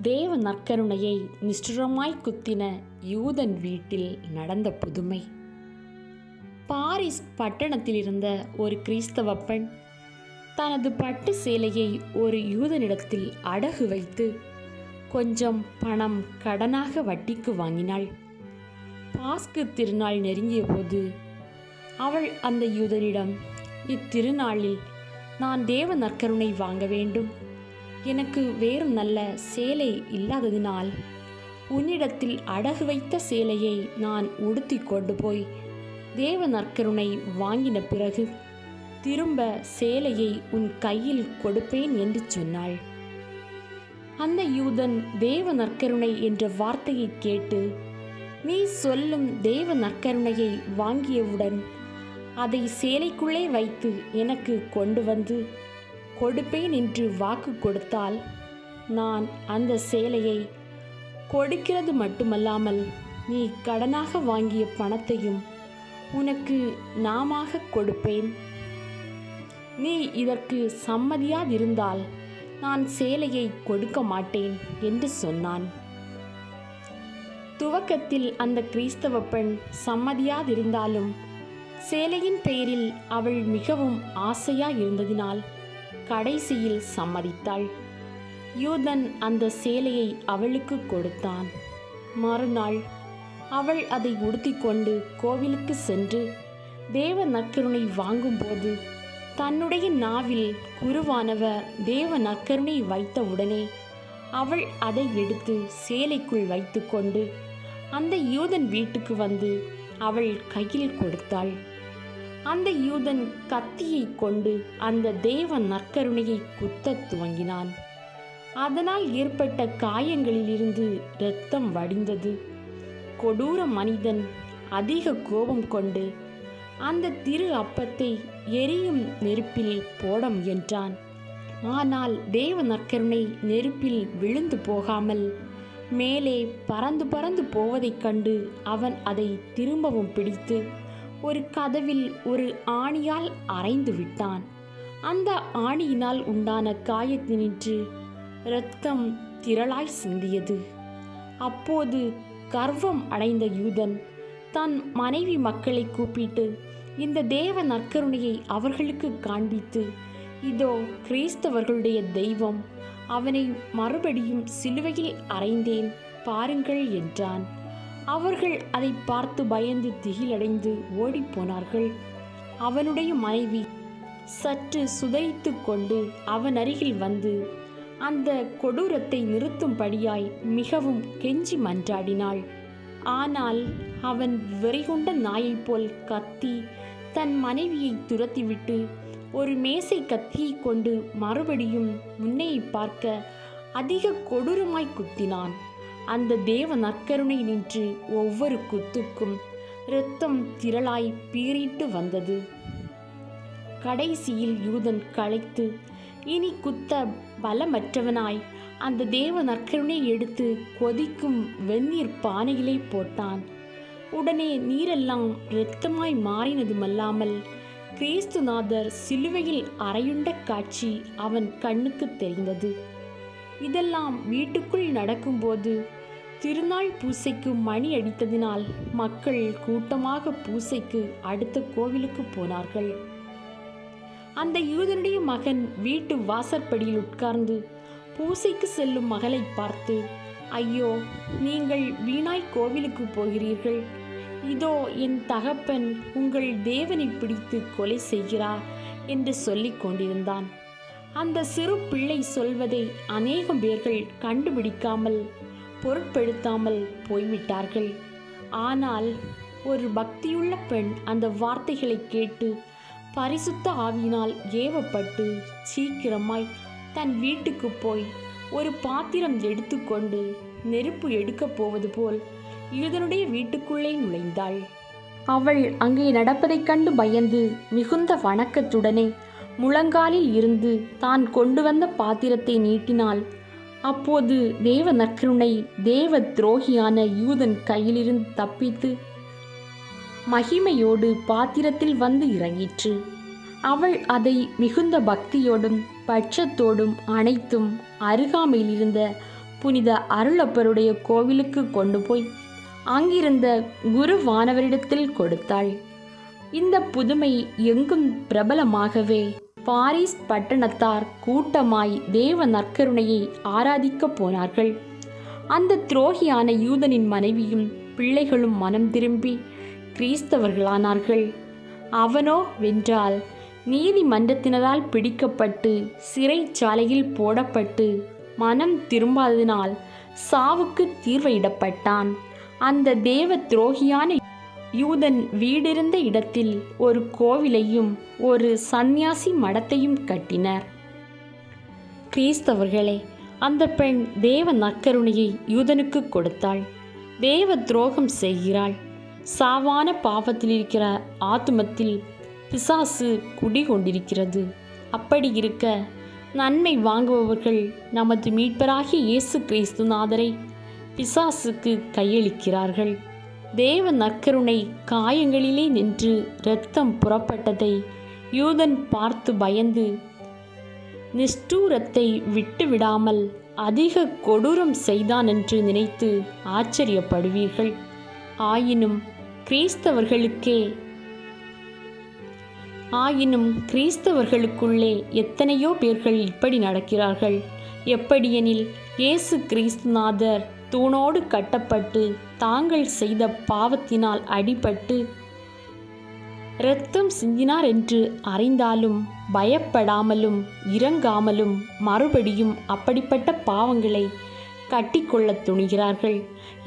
தேவ நற்கருணையை நிஷ்டூரமாய் குத்தின யூதன் வீட்டில் நடந்த புதுமை. பாரிஸ் பட்டணத்தில் இருந்த ஒரு கிறிஸ்தவ பெண் தனது பட்டு சேலையை ஒரு யூதனிடத்தில் அடகு வைத்து கொஞ்சம் பணம் கடனாக வட்டிக்கு வாங்கினாள். பாஸ்கு திருநாள் நெருங்கிய போது அவள் அந்த யூதனிடம், இத்திருநாளில் நான் தேவ நற்கருணை வாங்க வேண்டும், எனக்கு வேறு நல்ல சேலை இல்லாததினால் உன்னிடத்தில் அடகு வைத்த சேலையை நான் உடுத்தி கொண்டு போய் தேவ நற்கருணை வாங்கின பிறகு திரும்ப சேலையை உன் கையில் கொடுப்பேன் என்று சொன்னாள். அந்த யூதன் தேவ நற்கருணை என்ற வார்த்தையை கேட்டு, நீ சொல்லும் தேவ நற்கருணையை வாங்கியவுடன் அதை சேலைக்குள்ளே வைத்து எனக்கு கொண்டு வந்து கொடுப்பேன் என்று வாக்கு கொடுத்தால், நான் அந்த சேலையை கொடுக்கிறது மட்டுமல்லாமல் நீ கடனாக வாங்கிய பணத்தையும் உனக்கு நாமாக கொடுப்பேன். நீ இதற்கு சம்மதியாதிருந்தால் நான் சேலையை கொடுக்க மாட்டேன் என்று சொன்னான். துவக்கத்தில் அந்த கிறிஸ்தவ பெண் சம்மதியாதிருந்தாலும் சேலையின் பெயரில் அவள் மிகவும் ஆசையாயிருந்ததினால் கடைசியில் சம்மதித்தாள். யூதன் அந்த சேலையை அவளுக்கு கொடுத்தான். மறுநாள் அவள் அதை உடுத்திக்கொண்டு கோவிலுக்கு சென்று தேவ நற்கருணை வாங்கும்போது தன்னுடைய நாவில் குருவானவர் தேவ நற்கருணை வைத்தவுடனே அவள் அதை எடுத்து சேலைக்குள் வைத்து கொண்டு அந்த யூதன் வீட்டுக்கு வந்து அவள் கையில் கொடுத்தாள். அந்த யூதன் கத்தியை கொண்டு அந்த தேவ நற்கருணையை குத்தத் துவங்கினான். அதனால் ஏற்பட்ட காயங்களிலிருந்து இரத்தம் வடிந்தது. கொடூர மனிதன் அதிக கோபம் கொண்டு அந்த திரு அப்பத்தை எரியும் நெருப்பில் போட முயன்றான். ஆனால் தேவ நற்கருணை நெருப்பில் விழுந்து போகாமல் மேலே பறந்து பறந்து போவதைக் கண்டு அவன் அதை திரும்பவும் பிடித்து ஒரு கதவில் ஒரு ஆணியால் அறைந்து விட்டான். அந்த ஆணியினால் உண்டான காயத்தினின்று இரத்தம் திரளாய் சிந்தியது. அப்போது கர்வம் அடைந்த யூதன் தன் மனைவி மக்களை கூப்பிட்டு இந்த தேவ நற்கருணையை அவர்களுக்கு காண்பித்து, இதோ கிறிஸ்தவர்களுடைய தெய்வம், அவனை மறுபடியும் சிலுவையில் அறைந்தேன் பாருங்கள் என்றான். அவர்கள் அதை பார்த்து பயந்து திகிலடைந்து ஓடிப்போனார்கள். அவனுடைய மனைவி சற்று சுதைத்து கொண்டு அவன் அருகில் வந்து அந்த கொடூரத்தை நிறுத்தும்படியாய் மிகவும் கெஞ்சி மன்றாடினாள். ஆனால் அவன் வெறிகொண்ட நாயைப் போல் கத்தி தன் மனைவியை துரத்திவிட்டு ஒரு மேசை கத்தியை கொண்டு மறுபடியும் முன்னையை பார்க்க அதிக கொடூரமாய் குத்தினான். அந்த தேவ நற்கருணை நின்று ஒவ்வொரு குத்துக்கும் இரத்தம் திரளாய் பீறிட்டு வந்தது. கடைசியில் யூதன் களைத்து இனி குத்த பலமற்றவனாய் அந்த தேவ நற்கருணை எடுத்து கொதிக்கும் வெந்நீர் பானையிலே போட்டான். உடனே நீரெல்லாம் இரத்தமாய் மாறினதுமல்லாமல் கிறிஸ்துநாதர் சிலுவையில் அறையுண்ட காட்சி அவன் கண்ணுக்கு தெரிந்தது. இதெல்லாம் வீட்டுக்குள் நடக்கும்போது திருநாள் பூசைக்கு மணி அடித்ததினால் மக்கள் கூட்டமாக பூசைக்கு அடுத்த கோவிலுக்கு போனார்கள். அந்த யூதனுடைய மகன் வீட்டு வாசற்படியில் உட்கார்ந்து பூசைக்கு செல்லும் மகளை பார்த்து, ஐயோ, நீங்கள் வீணாய் கோவிலுக்கு போகிறீர்கள், இதோ என் தகப்பன் உங்கள் தேவனை பிடித்து கொலை செய்கிறார் என்று சொல்லிக் கொண்டிருந்தான். அந்த சிறு பிள்ளை சொல்வதை அநேகம் பேர்கள் கண்டுபிடிக்காமல் பொருட்படுத்தாமல் போய்விட்டார்கள். ஆனால் ஒரு பக்தியுள்ள பெண் அந்த வார்த்தைகளை கேட்டு பரிசுத்த ஆவியினால் ஏவப்பட்டு சீக்கிரமாய் தன் வீட்டுக்கு போய் ஒரு பாத்திரம் எடுத்துக்கொண்டு நெருப்பு எடுக்கப் போவது போல் யூதனுடைய வீட்டுக்குள்ளே நுழைந்தாள். அவள் அங்கே நடப்பதைக் கண்டு பயந்து மிகுந்த வணக்கத்துடனே முழங்காலில் இருந்து தான் கொண்டு வந்த பாத்திரத்தை நீட்டினாள். அப்போது தேவ நற்கருணை தேவ துரோகியான யூதன் கையிலிருந்து தப்பித்து மகிமையோடு பாத்திரத்தில் வந்து இறங்கிற்று. அவள் அதை மிகுந்த பக்தியோடும் பட்சத்தோடும் அனைத்தும் அருகாமையில் இருந்த புனித அருளப்பருடைய கோவிலுக்கு கொண்டு போய் அங்கிருந்த குருவானவரிடத்தில் கொடுத்தாள். இந்த புதுமை எங்கும் பிரபலமாகவே பாரிஸ் பட்டணத்தார் கூட்டமாய் தேவ நற்கருணையை ஆராதிக்கப் போனார்கள். அந்த துரோகியான யூதனின் மனைவியும் பிள்ளைகளும் மனம் திரும்பி கிறிஸ்தவர்களானார்கள். அவனோ வென்றால் நீதிமன்றத்தினரால் பிடிக்கப்பட்டு சிறைச்சாலையில் போடப்பட்டு மனம் திரும்பாததினால் சாவுக்கு தீர்வையிடப்பட்டான். அந்த தேவ துரோகியான யூதன் வீடிருந்த இடத்தில் ஒரு கோவிலையும் ஒரு சந்நியாசி மடத்தையும் கட்டினர். கிறிஸ்தவர்களே, அந்த பெண் தேவ நற்கருணையை யூதனுக்கு கொடுத்தாள். தேவ துரோகம் செய்கிறாள். சாவான பாவத்தில் இருக்கிற ஆத்துமத்தில் பிசாசு குடிகொண்டிருக்கிறது. அப்படி இருக்க நன்மை வாங்குபவர்கள் நமது மீட்பராகிய இயேசு கிறிஸ்துநாதரை பிசாசுக்கு கையளிக்கிறார்கள். தேவ நற்கருணை காயங்களிலே நின்று இரத்தம் புறப்பட்டதை யூதன் பார்த்து பயந்து நிஷ்டூரத்தை விட்டுவிடாமல் அதிக கொடூரம் செய்தான் என்று நினைத்து ஆச்சரியப்படுவீர்கள். ஆயினும் கிறிஸ்தவர்களுக்குள்ளே எத்தனையோ பேர்கள் இப்படி நடக்கிறார்கள். எப்படியெனில், இயேசு கிறிஸ்துநாதர் தூணோடு கட்டப்பட்டு தாங்கள் செய்த பாவத்தினால் அடிபட்டு இரத்தம் சிந்தினார் என்று அறிந்தாலும் பயப்படாமலும் இரங்காமலும் மறுபடியும் அப்படிப்பட்ட பாவங்களை கட்டிக்கொள்ள துணிகிறார்கள்.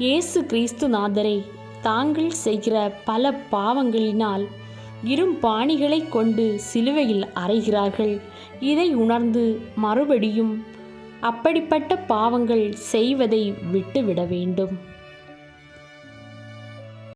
இயேசு கிறிஸ்துநாதரை தாங்கள் செய்கிற பல பாவங்களினால் இரும்பாணிகளை கொண்டு சிலுவையில் அறைகிறார்கள். இதை உணர்ந்து மறுபடியும் அப்படிப்பட்ட பாவங்கள் செய்வதை விட்டுவிட வேண்டும்.